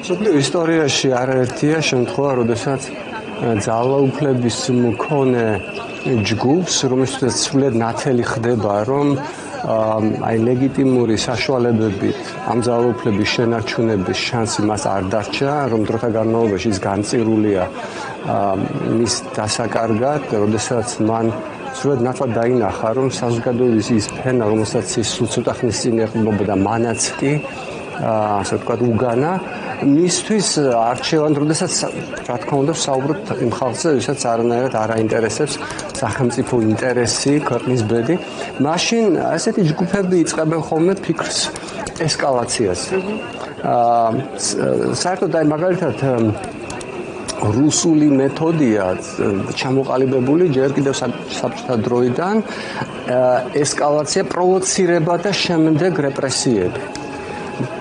მსოფლიო ისტორიაში არაერთია შემთხვევა, როდესაც ძალაუფლების მქონე ჯგუფს, რომელსაც სრულიად ნათელი ხდება, რომ აი ლეგიტიმური საშუალებებით ამ ძალაუფლების შენარჩუნების შანსი მას არ დარჩა, რომ დროთა განმავლობაში ის განწირულია მის დასაკარგად, როდესაც მან სრულიად ნათლად დაინახა, რომ საზოგადოების ის ფენა, რომელსაც ის სულ ცოტა ხნის წინ ეყრდნობოდა, მანაც კი ასე ვთქვათ, უგანა მისთვის არჩევან, როდესაც რა თქმა უნდა საუბრობთ იმ ხალხზე, ვისაც არანაირად არ აინტერესებს სახელმწიფო ინტერესი, ქვეყნის ბედი, მაშინ ასეთი ჯგუფები იწყებენ ხოლმე ფიქრს ესკალაციას. საერთოდ აი მაგალითად რუსული მეთოდია ჩამოყალიბებული ჯერ კიდევ საბჭოთა დროიდან ესკალაცია, პროვოცირება და შემდეგ რეპრესიები.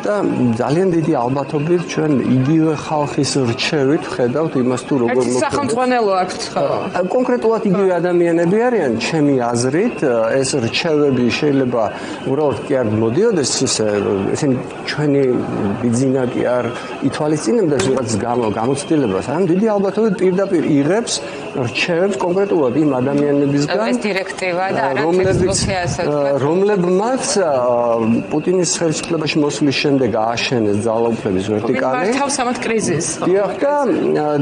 და ძალიან დიდი ალბათობით ჩვენ იგივე ხალხის რჩევით ხედავთ იმას თუ როგორ მოხდება. სახელმწიფო აქვთ ხო? კონკრეტულად იგივე ადამიანები არიან, ჩემი აზრით, ეს რჩევები შეიძლება უბრალოდ კი არ მოდიოდეს ესენი ჩვენი ბიზნესი კი არ ითვალისწინებდეს ვიღაც გამოცდილებას, არამედ დიდი albatovet პირდაპირ იღებს რჩევებს კონკრეტულად იმ ადამიანებისგან, ეს დირექტივა და არა რომლებმაც პუტინის ხელისუფლებაში მოსვლის შემდეგ ააშენეს ძალაუფლების ვერტიკალი. მართავს ამათ კრიზისს.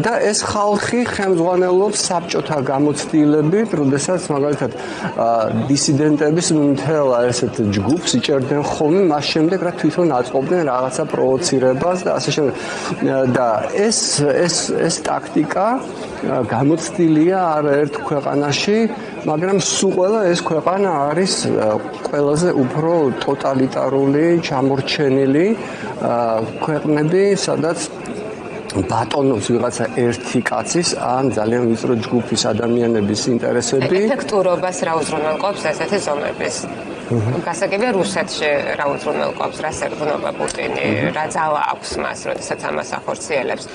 და ეს ხალხი ხელმძღვანელობს საბჭოთა გამოცდილებით, როდესაც მაგალითად დისიდენტების მთელ ესეთ ჯგუფს იჭერდნენ ხოლმე მას შემდეგ, რა თვითონ აწყობდნენ რაღაცა პროვოცირებას და ასე შემდეგ. და ეს ტაქტიკა გამოცდილია არაერთ ქვეყანაში, მაგრამ სულ ყველა ეს ქვეყანა არის ყველაზე უფრო ტოტალიტარული, ჩამორჩენილი ქვეყნები, სადაც ბატონობს ვიღაცა ერთი კაცის ან ძალიან ვიწრო ჯგუფის ადამიანების ინტერესები. ეფექტურობას რა უზრუნველყოფს ესეთი ზომების? გასაგებია რუსეთში რა უზრუნველყოფს, რა სერგნობა პუტინი, რა ძალა აქვს მას, როდესაც ამას ახორციელებს.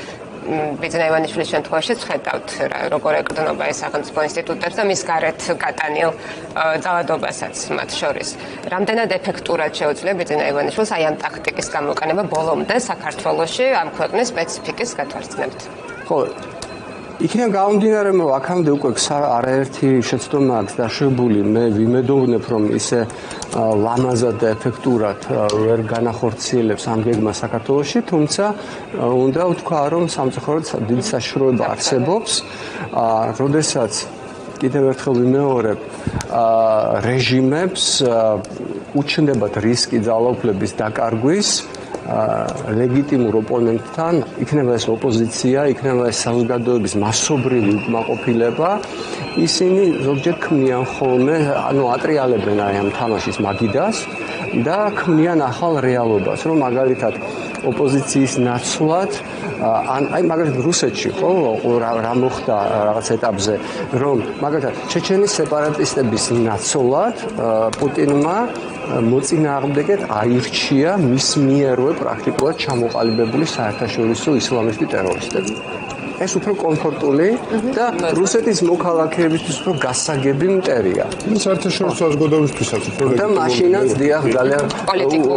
ბიძინა ივანიშვილის შემთხვევაშიც ხედავთ როგორ ეკრდნობა ეს სახელმწიფო ინსტიტუტებს და მის გარეთ გატანილ ძალადობასაც მათ შორის. რამდენად ეფექტურად შეუძლია ბიძინა ივანიშვილს აი ამ ტაქტიკის გამოყენება ბოლომდე საქართველოში ამ ქვეყნის სპეციფიკის გათვალისწინებით? ხო, იქიდან გამომდინარე, რომ აქამდე უკვე არაერთი შეცდომა აქვს დაშვებული, მე ვიმედოვნებ, რომ ისე ლამაზად და ეფექტურად ვერ განახორციელებს ამ გეგმას საქართველოში, თუმცა უნდა ვთქვა, რომ სამწუხაროდ დიდი საშიშროება არსებობს, როდესაც კიდევ ერთხელ ვიმეორებ, რეჟიმებს უჩნდებათ რისკი ძალაუფლების დაკარგვის ლეგიტიმურ ოპონენტთან, იქნება ეს ოპოზიცია, იქნება ეს საზოგადოების მასობრივი უკმაყოფილება, ისინი ზოგჯერ ქმნიან ხოლმე, ატრიალებენ აი ამ თამაშის მაგიდას და ქმნიან ახალ რეალობას, რომ მაგალითად ოპოზიციის ნაცვლად, აი მაგალითად რუსეთში ხო რა მოხდა რაღაც ეტაპზე, რომ მაგალითად ჩეჩენის სეპარატისტების ნაცვლად პუტინმა მოწინააღმდეგედ აირჩია მის მიერვე პრაქტიკულად ჩამოყალიბებული საერთაშორისო ისლამისტი ტერორისტები. ეს უფრო კომფორტული და რუსეთის მოქალაქეებისთვის უფრო გასაგები მტერია. საერთაშორისო საზოგადოებისთვისაც უფრო და მაშინაც დიახ ძალიან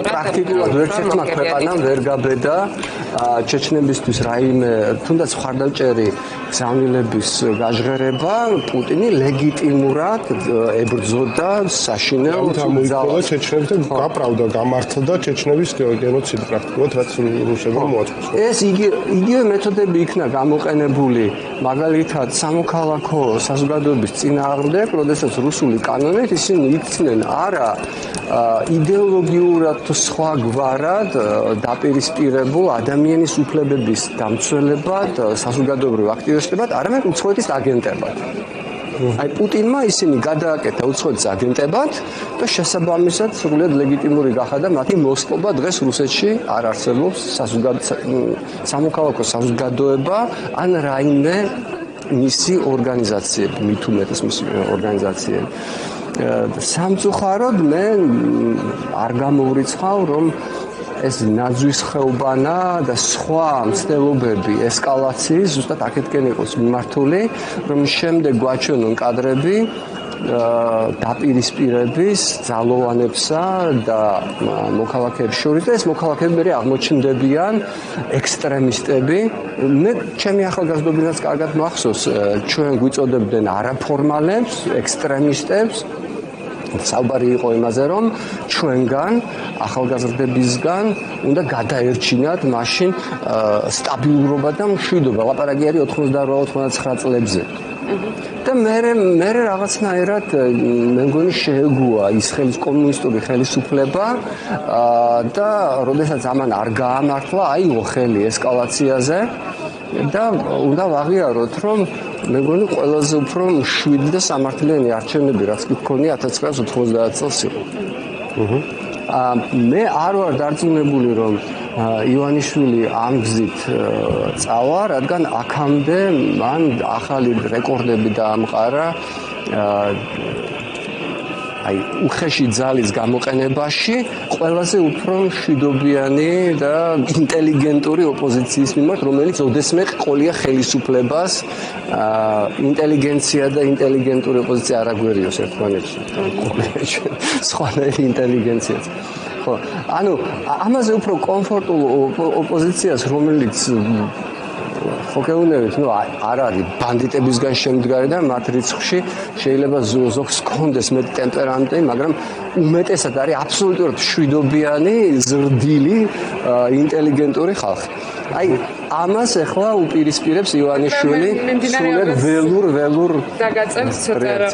პრაქტიკულად ვერცერთმა ქვეყანამ ვერ გაბედა ჩეჩნებისთვის რაიმე თუნდაც მხარდაჭერი გზავნილების გაჟღერება, პუტინი ლეგიტიმურად ებრძოდა საშინელ ძალას. ჩეჩნებს და გაპრავდა, გამართლდა ჩეჩნების გენოციდი პრაქტიკულად, რაც რუსებმა მოაწყოს. ეს იგივე მეთოდები იქნა გამოყენებული მაგალითად სამოქალაქო საზოგადოების წინააღმდეგ, როდესაც რუსული კანონით ისინი იქცნენ არა იდეოლოგიურად სხვა გვარად დაპირისპირებულ ადამიანის უფლებების დამცველებად, საზოგადოებრივ აქტივისტებად, არამედ უცხოეთის აგენტებად. აი პუტინმა ისინი გადააკეთა უცხოეთის აგენტებად და შესაბამისად სრულიად ლეგიტიმური გახადა მათი მოსპობა. დღეს რუსეთში არ არსებობს სამოქალაქო საზოგადოება ან რაიმე მისი ორგანიზაციები, მით უმეტეს მისი ორგანიზაციები. სამწუხაროდ მე არ გამოვრიცხავ, რომ ეს ნაძვის ხეობანა და სხვა მცდელობები ესკალაციის ზუსტად აქეთკენ იყოს მიმართული, რომ შემდეგ გვაჩვენონ კადრები დაპირისპირების ძალოვანებსა და მოქალაქეებს შორის და ეს მოქალაქეები მე აღმოჩნდებიან ექსტრემისტები. მე ჩემი ახალგაზრდობიდანაც კარგად მახსოვს, ჩვენ გვიწოდებდნენ არაფორმალებს, ექსტრემისტებს. საუბარი იყო იმაზე, რომ ჩვენგან ახალგაზრდებისგან უნდა გადაერჩინათ მაშინ სტაბილურობა და მშვიდობა. ლაპარაკი არის 88-99 წლებზე. და მე რაღაცნაირად მე მგონი შეეგუა ის კომუნისტური ხელისუფლება და როდესაც ამან არ გაამართლა, აიღო ხელი ესკალაციაზე და უნდა ვაღიაროთ, რომ მე მგონი ყველაზე უფრო მშვიდი და სამართლიანი არჩევნები რაც კი გქონია 1990 წელს იყო. მე არ ვარ დარწმუნებული, რომ ივანიშვილი ამ გზით წავა, რადგან აქამდე მან ახალი რეკორდები დაამყარა უხეში ძალის გამოყენებაში ყველაზე უფრო მშვიდობიანი და ინტელიგენტური ოპოზიციის მიმართ, რომელიც ოდესმე ყოლია ხელისუფლებას, ინტელიგენცია და ინტელიგენტური ოპოზიცია არ აგვერიოს ერთმანეთს. სხვანაირი ინტელიგენციაც. ხო, ანუ ამაზე უფრო კომფორტულ ოპოზიციას, რომელიც ხო გეუბნებით, არ არის ბანდიტებისგან შემდგარი და მათ რიცხვში შეიძლება ზოგს ჰქონდეს მეტი ტემპერამენტი, მაგრამ უმეტესად არის აბსოლუტურად მშვიდობიანი, ზრდილი, ინტელიგენტური ხალხი. ამას ახლა უპირისპირებს ივანიშვილი სრულად ველურ დაგაწევს ცოტა